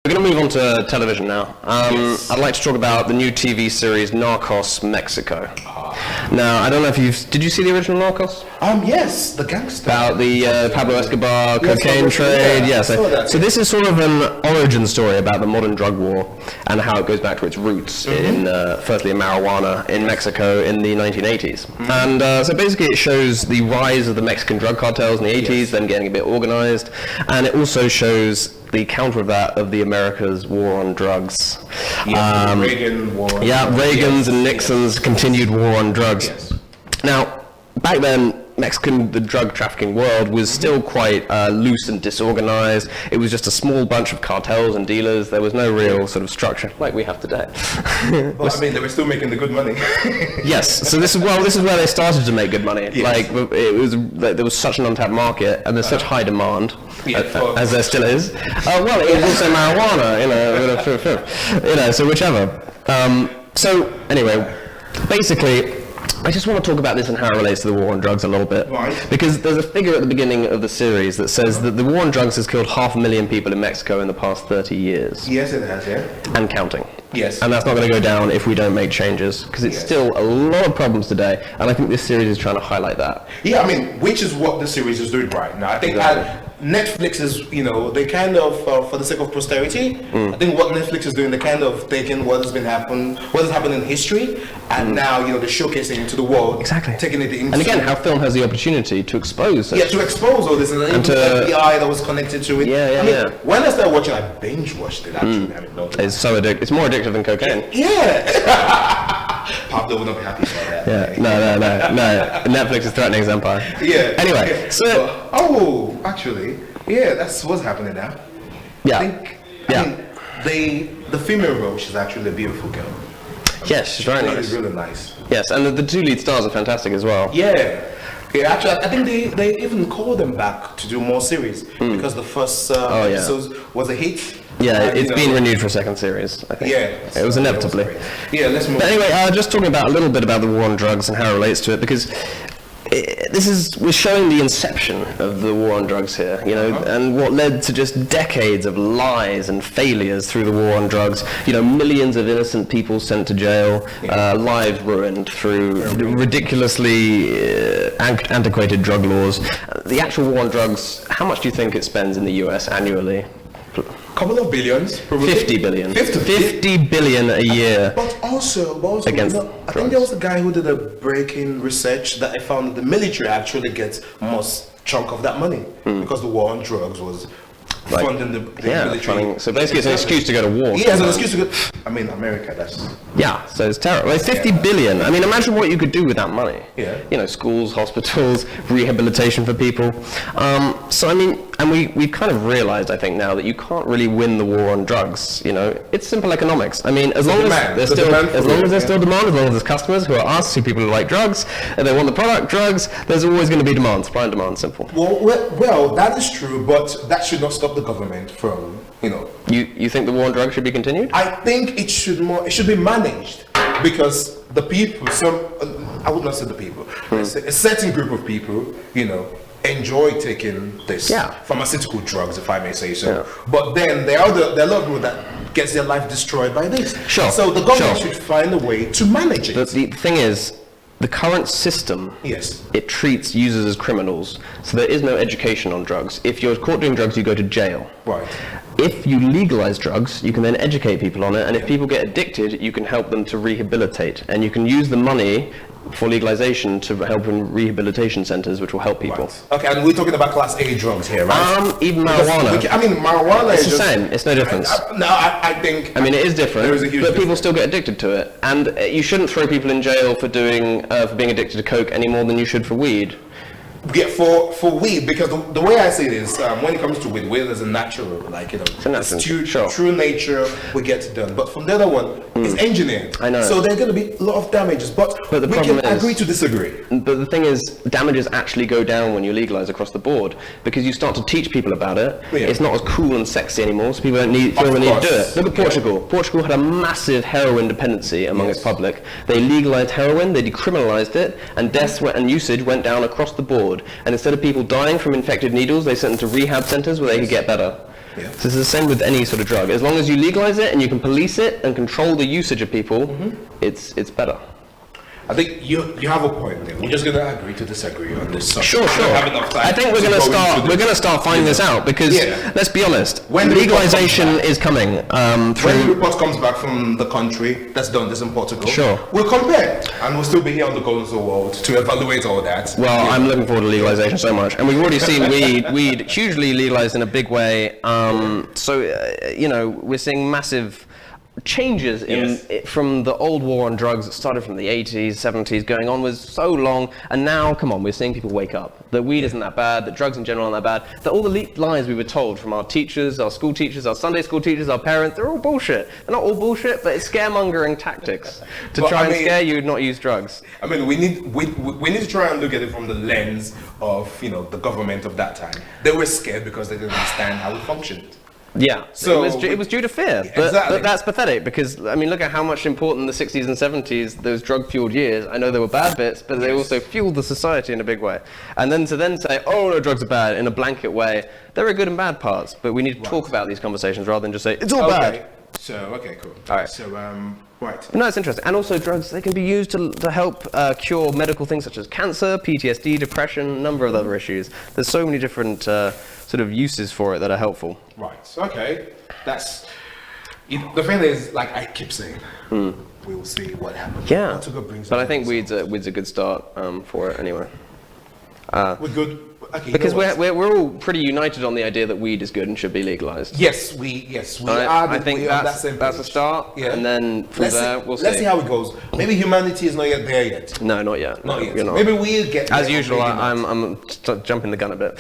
We're going to move on to television now. Yes. I'd like to talk about the new TV series Narcos Mexico. Now, I don't know if did you see the original Narcos? Yes, the gangster. About the Pablo Escobar Yes, cocaine trade. yeah, Yeah, I saw that, so yeah. this is sort of an origin story about the modern drug war and how it goes back to its roots in, firstly in marijuana in Mexico in the 1980s. And so basically it shows the rise of the Mexican drug cartels in the 80s, Yes. them getting a bit organized, and it also shows the counter of that of the America's war on drugs. Yeah, Reagan war. Yeah, Reagan's and Nixon's continued war on drugs. Yes. Now, back then, the drug trafficking world was still quite loose and disorganized. It was just a small bunch of cartels and dealers. There was no real sort of structure like we have today. Well, I mean, they were still making the good money. Yes, so this is where they started to make good money. Yes. Like there was such an untapped market, and there's such high demand, as there still is. Well, it was also marijuana, so whichever. So anyway, basically, I just want to talk about this and how it relates to the war on drugs a little bit. Right. Because there's a figure at the beginning of the series that says that the war on drugs has killed 500,000 people in Mexico in the past 30 years. Yes, it has, yeah. And counting. Yes. And that's not going to go down if we don't make changes, because it's still a lot of problems today, and I think this series is trying to highlight that. Yeah, I mean, which is what the series is doing right now. I think Netflix is, they kind of, for the sake of posterity, I think what Netflix is doing, they're kind of taking what has happened in history, and now, they're showcasing it to the world. Exactly. Taking it into... And again, how film has the opportunity to expose it. Yeah, to expose all this, and even to the FBI that was connected to it. Yeah. When I started watching, I binge watched it, actually. I mean, It's so addictive. It's more addictive than cocaine. Yeah. Pablo would not be happy about that. Yeah. No. Netflix is threatening his empire. Yeah. Anyway, so... actually, yeah, that's what's happening now. Yeah. I mean, the female role, she's actually a beautiful girl. Yes, she's very nice. She's really nice. Yes, and the two lead stars are fantastic as well. Yeah. Yeah, actually, I think they even called them back to do more series because the first episode was a hit. Yeah, it's been renewed for a second series, I think. Yeah. It was inevitably. Let's move But anyway, just talking about a little bit about the war on drugs and how it relates to it, because we're showing the inception of the war on drugs here, and what led to just decades of lies and failures through the war on drugs. Millions of innocent people sent to jail, lives ruined through ridiculously antiquated drug laws. The actual war on drugs, how much do you think it spends in the US annually? Couple of billions, probably. 50 billion. 50 billion a year. But also against I think there was a guy who did a breaking research that I found that the military actually gets most chunk of that money because the war on drugs was funding the military. So basically it's an excuse to go to war. Yeah, it's an excuse to go. I mean, America, that's... Yeah, so it's terrible. It's 50 billion. I mean, imagine what you could do with that money. Yeah. Schools, hospitals, rehabilitation for people. So I mean, and we've kind of realized, I think now, that you can't really win the war on drugs. It's simple economics. I mean, as long as there's still demand, as long as there's customers who are us, who people who like drugs, and they want the product, drugs, there's always going to be demand. Supply and demand, simple. Well, that is true, but that should not stop the government from, You think the war on drugs should be continued? I think it should be managed because the people, I would not say the people, let's say a certain group of people, enjoy taking this pharmaceutical drugs, if I may say so. Yeah. But then there are a lot of people that gets their life destroyed by this. Sure. So the government should find a way to manage it. The thing is, the current system, it treats users as criminals, so there is no education on drugs. If you're caught doing drugs, you go to jail. Right. If you legalize drugs, you can then educate people on it, and if people get addicted, you can help them to rehabilitate, and you can use the money for legalization to help in rehabilitation centers, which will help people. Right. Okay, and we're talking about Class A drugs here, right? Even marijuana. Marijuana is the same. It's no difference. I think... I mean, it is different, but people difference. Still get addicted to it. And you shouldn't throw people in jail for being addicted to coke any more than you should for weed. Yeah, for weed, because the way I see it is, when it comes to weed is a natural, true nature we get done. But from the other one, it's engineered. I know. So there are going to be a lot of damages, but the we can agree to disagree. But the thing is, damages actually go down when you legalize across the board, because you start to teach people about it. Yeah. It's not as cool and sexy anymore, so people don't feel the need to do it. Look at Portugal. Yeah. Portugal had a massive heroin dependency among its public. They legalized heroin, they decriminalized it, and deaths and usage went down across the board. And instead of people dying from infected needles, they sent them to rehab centers where they could get better. Yeah. So it's the same with any sort of drug. As long as you legalize it and you can police it and control the usage of people, it's better. I think you have a point there. We're just going to agree to disagree on this subject. Sure. I think we're going to start finding this out because let's be honest, when legalization is coming when the report comes back from the country that's done this in Portugal, we'll compare and we'll still be here on the Gonzo World to evaluate all that. Well, I'm looking forward to legalization so much, and we've already seen weed hugely legalized in a big way. You know, we're seeing massive changes from the old war on drugs that started from the 80s, 70s, going on was so long, and now, come on, we're seeing people wake up. That weed isn't that bad, that drugs in general aren't that bad, that all the lies we were told from our teachers, our school teachers, our Sunday school teachers, our parents, they're all bullshit. They're not all bullshit, but it's scaremongering tactics to try and scare you not use drugs. I mean, we need to try and look at it from the lens of, you know, the government of that time. They were scared because they didn't understand how we functioned. Yeah, so it was due to fear, but that's pathetic because, I mean, look at how much important the 60s and 70s, those drug-fueled years, I know there were bad bits, but they also fueled the society in a big way. And then to say, oh, no, drugs are bad, in a blanket way, there are good and bad parts, but we need to talk about these conversations rather than just say, it's all bad. So, okay, cool. All right. So, right. No, it's interesting. And also drugs, they can be used to help cure medical things such as cancer, PTSD, depression, a number of other issues. There's so many different sort of uses for it that are helpful. Right. Okay. That's the thing is, like I keep saying, we will see what happens. Yeah. But I think weed's a good start for it anyway. We're good. Okay, because we're all pretty united on the idea that weed is good and should be legalized. Yes, we are. I think that's a start, and then from there we'll see. Let's see how it goes. Maybe humanity is not yet there yet. No, not yet. Not yet. You're not. Maybe we'll get. As usual, I'm jumping the gun a bit.